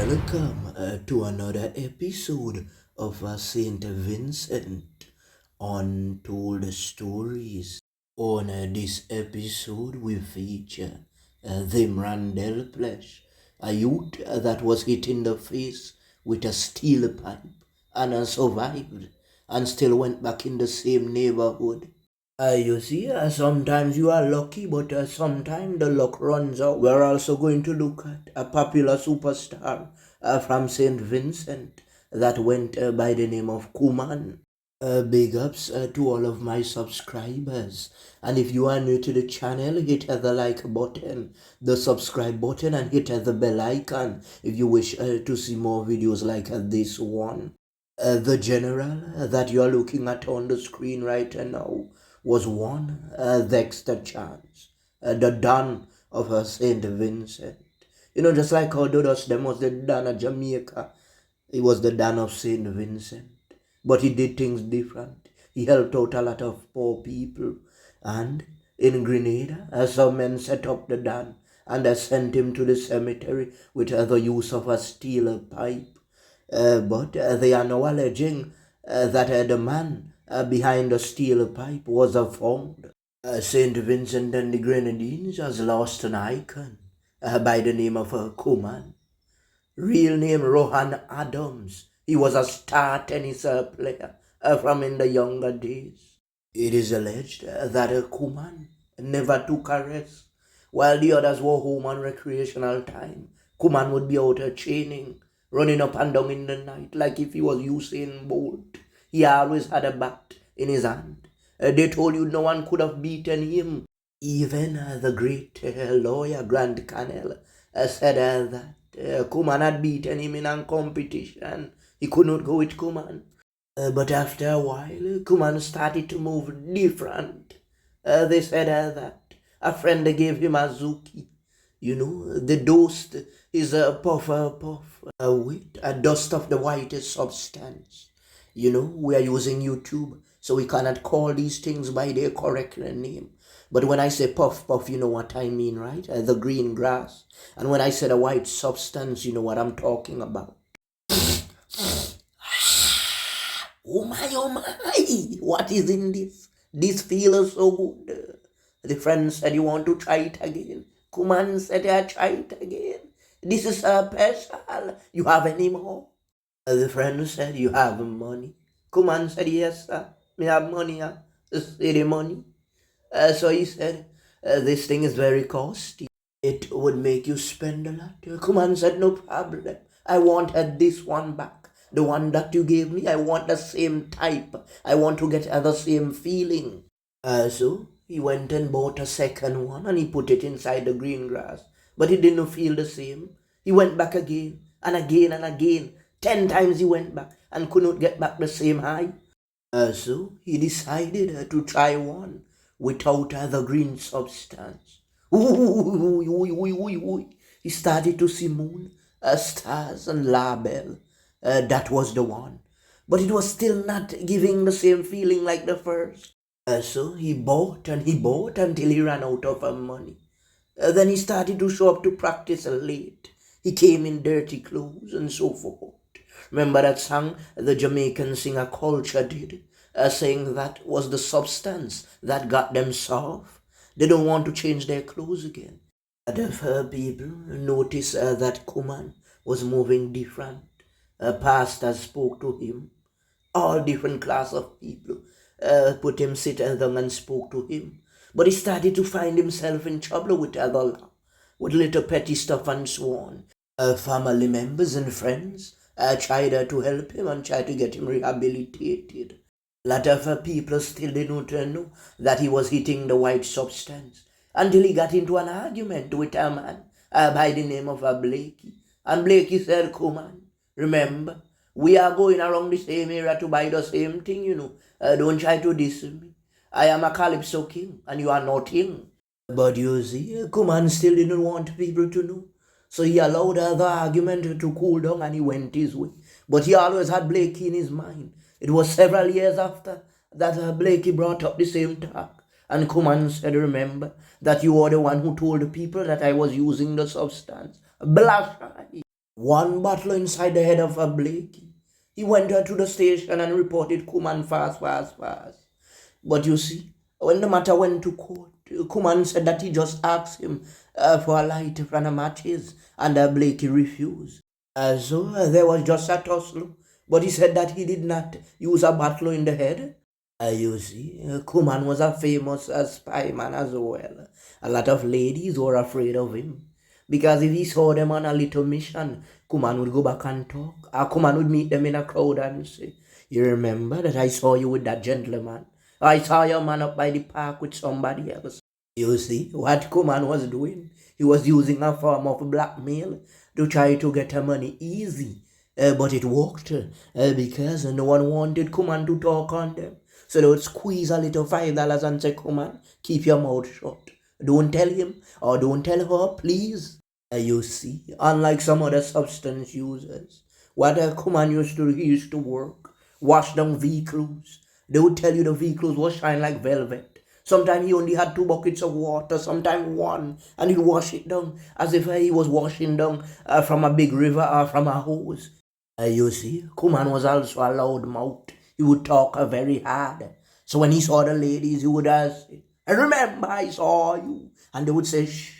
Welcome to another episode of St Vincent Untold Stories. On this episode, we feature the Randell Plesh, a youth that was hit in the face with a steel pipe and survived and still went back in the same neighborhood. You see, sometimes you are lucky, but sometimes the luck runs out. We're also going to look at a popular superstar from St. Vincent that went by the name of Kuman. Big ups to all of my subscribers. And if you are new to the channel, hit the like button, the subscribe button, and hit the bell icon if you wish to see more videos like this one. The general that you are looking at on the screen right now was one Dexter Chance, the Don of St. Vincent. Just like how Dodos them was the Don of Jamaica, he was the Don of St. Vincent. But he did things different. He helped out a lot of poor people. And in Grenada, some men set up the Don and sent him to the cemetery with the use of a steel pipe. But they are now alleging that the man behind the steel pipe was found. St. Vincent and the Grenadines has lost an icon by the name of Kuman. Real name Rohan Adams. He was a star tennis player from in the younger days. It is alleged that Kuman never took a rest. While the others were home on recreational time, Kuman would be out training, running up and down in the night like if he was Usain Bolt. He always had a bat in his hand. They told you no one could have beaten him. Even the great lawyer Grant Cannell said that Kuman had beaten him in a competition. He could not go with Kuman. But after a while, Kuman started to move different. They said that a friend gave him a Zuki. The dust is a puff with a dust of the whitest substance. We are using YouTube, so we cannot call these things by their correct name. But when I say puff, you know what I mean, right? The green grass. And when I say the white substance, you know what I'm talking about. Oh my, what is in this? This feels so good. The friend said, you want to try it again? Kuman said, I try it again. This is a special. You have any more? The friend said, you have money. Kuman said, yes, sir. Me have money, city money. So he said, this thing is very costly. It would make you spend a lot. Kuman said, no problem. I want this one back. The one that you gave me, I want the same type. I want to get the same feeling. So he went and bought a second one and he put it inside the green grass. But he didn't feel the same. He went back again and again and again. 10 times he went back and could not get back the same high. So he decided to try one without the green substance. He started to see moon, stars and label. That was the one. But it was still not giving the same feeling like the first. So he bought and he bought until he ran out of money. Then he started to show up to practice late. He came in dirty clothes and so forth. Remember that song the Jamaican singer Culture did? Saying that was the substance that got them soft. They don't want to change their clothes again. Other people noticed that Kuman was moving different. Pastors spoke to him. All different class of people put him sit down and spoke to him. But he started to find himself in trouble with other law, with little petty stuff and so on. Family members and friends tried to help him and tried to get him rehabilitated. A lot of people still didn't know that he was hitting the white substance until he got into an argument with a man by the name of Blakey. And Blakey said, come on, remember, we are going around the same area to buy the same thing, don't try to diss me. I am a Calypso king and you are not him. But you see, Kuman still didn't want people to know. So he allowed the argument to cool down and he went his way. But he always had Blakey in his mind. It was several years after that Blakey brought up the same talk. And Kuman said, remember that you are the one who told the people that I was using the substance. Blush. one bottle inside the head of a Blakey. He went to the station and reported Kuman fast, fast, fast. But you see, when the matter went to court, Kuman said that he just asked him for a lighter and a matches, and Blakey refused. So there was just a tussle, but he said that he did not use a bottle in the head. You see, Kuman was a famous spy man as well. A lot of ladies were afraid of him. Because if he saw them on a little mission, Kuman would go back and talk. Kuman would meet them in a crowd and say, "You remember that I saw you with that gentleman? I saw your man up by the park with somebody else." You see, what Kuman was doing? He was using a form of blackmail to try to get her money easy. But it worked because no one wanted Kuman to talk on them. So they would squeeze a little $5 and say, "Come on, keep your mouth shut. Don't tell him or don't tell her, please." You see, unlike some other substance users, what Kuman used to do, he used to work, wash down vehicles. They would tell you the vehicles will shine like velvet. Sometimes he only had 2 buckets of water, sometimes one, and he'd wash it down as if he was washing down from a big river or from a hose. You see, Kuman was also a loud mouth. He would talk very hard. So when he saw the ladies, he would say, "I remember I saw you." And they would say, "Shh,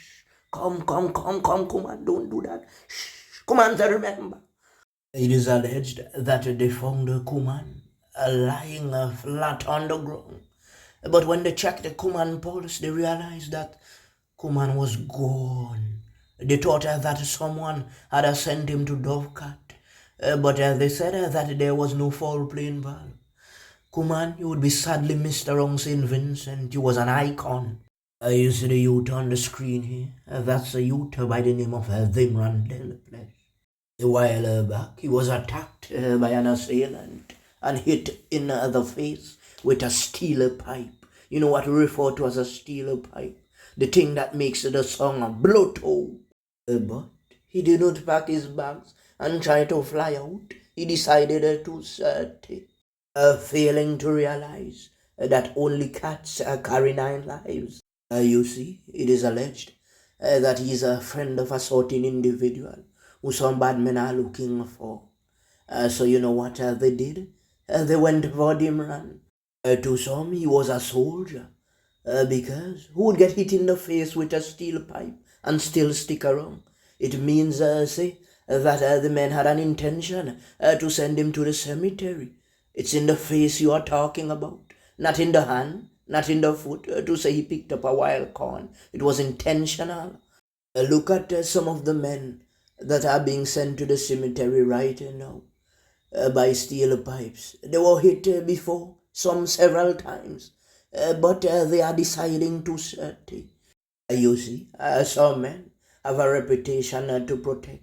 come, come, come, come, Kuman, don't do that. Shh, Kuman, I remember." It is alleged that they found Kuman lying flat on the ground. But when they checked the Kuman pulse, they realized that Kuman was gone. They thought that someone had sent him to Dovecat. But they said that there was no foul play involved. Kuman, you would be sadly missed around St Vincent. You was an icon. You see the youth on the screen here? That's a youth by the name of Vimran Delplesh. A while back, he was attacked by an assailant and hit in the face with a steel pipe. You know what we refer to as a steel pipe? The thing that makes the song Blotto. But he did not pack his bags and try to fly out. He decided to stay, failing to realize that only cats carry 9 lives. You see, it is alleged that he is a friend of a certain individual who some bad men are looking for. So you know what they did? They went for Dimran. To some, he was a soldier. Because who would get hit in the face with a steel pipe and still stick around? It means, say, that the men had an intention to send him to the cemetery. It's in the face you are talking about, not in the hand, not in the foot, to say he picked up a wild corn. It was intentional. Look at some of the men that are being sent to the cemetery right now by steel pipes. They were hit before, some several times, but they are deciding to stay. You see, some men have a reputation to protect.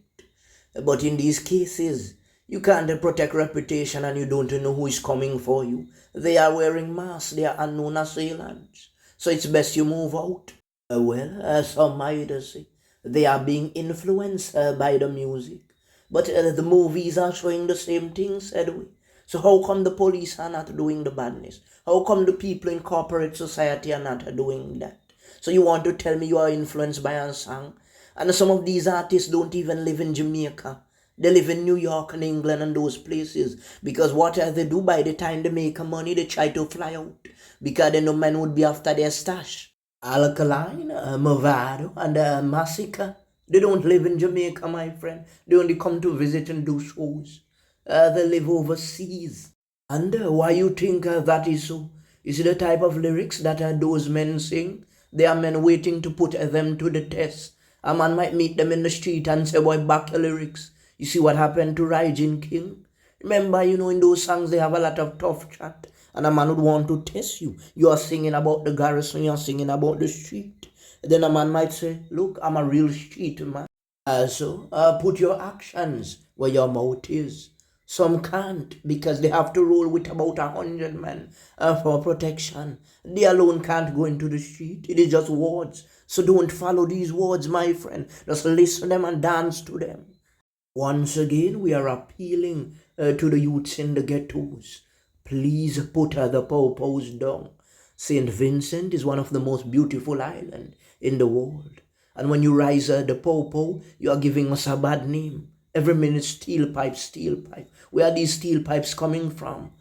But in these cases, you can't protect reputation and you don't know who is coming for you. They are wearing masks, they are unknown assailants. So it's best you move out. Some might say they are being influenced by the music. But the movies are showing the same thing, said we. So how come the police are not doing the badness? How come the people in corporate society are not doing that? So you want to tell me you are influenced by a song? And some of these artists don't even live in Jamaica. They live in New York and England and those places. Because what they do by the time they make money, they try to fly out. Because they know men would be after their stash. Alkaline, Movado, and Massacre. They don't live in Jamaica, my friend. They only come to visit and do shows. They live overseas. And why you think that is so? Is it the type of lyrics that those men sing? They are men waiting to put them to the test. A man might meet them in the street and say, "Boy, back your lyrics." You see what happened to Raijin King? Remember, in those songs they have a lot of tough chat. And a man would want to test you. You are singing about the garrison, you are singing about the street. Then a man might say, "Look, I'm a real street man." So put your actions where your mouth is. Some can't because they have to roll with about 100 men for protection. They alone can't go into the street. It is just words. So don't follow these words, my friend. Just listen to them and dance to them. Once again, we are appealing to the youths in the ghettos. Please put the po-pos down. St. Vincent is one of the most beautiful islands in the world. And when you rise the po-po, you are giving us a bad name. Every minute, steel pipe, steel pipe. Where are these steel pipes coming from?